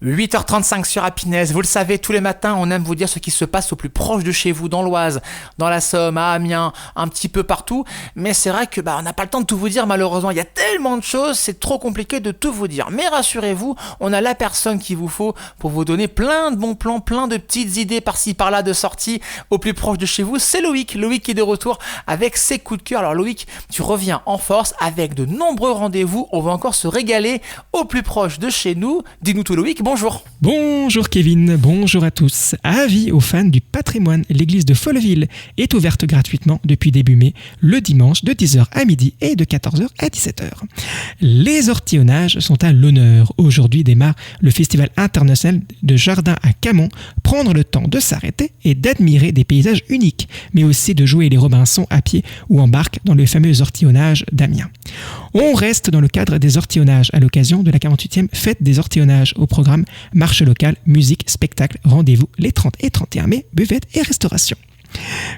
8h35 sur Happiness, vous le savez, tous les matins, on aime vous dire ce qui se passe au plus proche de chez vous, dans l'Oise, dans la Somme, à Amiens, un petit peu partout. Mais c'est vrai que on n'a pas le temps de tout vous dire, malheureusement. Il y a tellement de choses, c'est trop compliqué de tout vous dire. Mais rassurez-vous, on a la personne qu'il vous faut pour vous donner plein de bons plans, plein de petites idées par-ci, par-là de sortie au plus proche de chez vous. C'est Loïc. Loïc qui est de retour avec ses coups de cœur. Alors Loïc, tu reviens en force avec de nombreux rendez-vous. On va encore se régaler au plus proche de chez nous. Dis-nous tout, Loïc. Bonjour. Bonjour Kevin, bonjour à tous. Avis aux fans du patrimoine, l'église de Folleville est ouverte gratuitement depuis début mai, le dimanche de 10h à midi et de 14h à 17h. Les ortillonnages sont à l'honneur. Aujourd'hui démarre le festival international de jardin à Camon. Prendre le temps de s'arrêter et d'admirer des paysages uniques, mais aussi de jouer les Robinson à pied ou en barque dans le fameux ortillonnage d'Amiens. On reste dans le cadre des ortillonnages à l'occasion de la 48e fête des ortillonnages au programme marche locale, musique, spectacle, rendez-vous les 30 et 31 mai, buvette et restauration.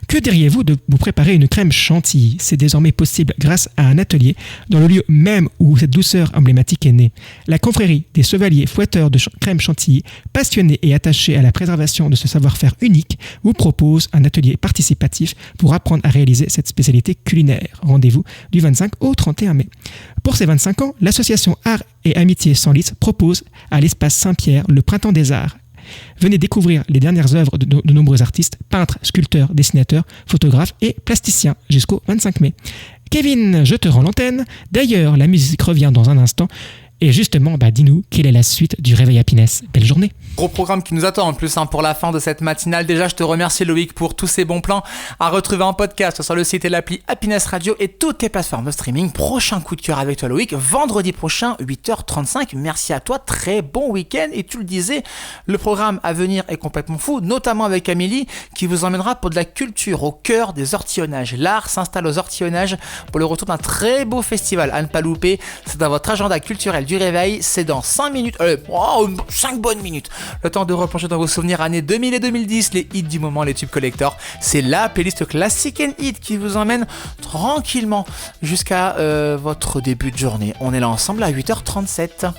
Que diriez-vous de vous préparer une crème chantilly ? C'est désormais possible grâce à un atelier dans le lieu même où cette douceur emblématique est née. La confrérie des chevaliers fouetteurs de crème chantilly, passionnés et attachés à la préservation de ce savoir-faire unique, vous propose un atelier participatif pour apprendre à réaliser cette spécialité culinaire. Rendez-vous du 25 au 31 mai. Pour ses 25 ans, l'association Art et Amitié Senlis propose à l'espace Saint-Pierre le Printemps des Arts. Venez découvrir les dernières œuvres de nombreux artistes, peintres, sculpteurs, dessinateurs, photographes et plasticiens jusqu'au 25 mai. Kevin, je te rends l'antenne. D'ailleurs, la musique revient dans un instant. Et justement, dis-nous, quelle est la suite du Réveil Happiness ? Belle journée. Gros programme qui nous attend en plus pour la fin de cette matinale. Déjà, je te remercie Loïc pour tous ces bons plans à retrouver en podcast sur le site et l'appli Happiness Radio et toutes tes plateformes de streaming. Prochain coup de cœur avec toi Loïc, vendredi prochain, 8h35. Merci à toi, très bon week-end. Et tu le disais, le programme à venir est complètement fou, notamment avec Amélie qui vous emmènera pour de la culture au cœur des ortillonnages. L'art s'installe aux ortillonnages pour le retour d'un très beau festival à ne pas louper. C'est dans votre agenda culturel du réveil, c'est dans 5 minutes, 5 bonnes minutes. Le temps de replonger dans vos souvenirs années 2000 et 2010, les hits du moment, les tubes collector. C'est la playlist Classic and Hit qui vous emmène tranquillement jusqu'à votre début de journée. On est là ensemble à 8h37.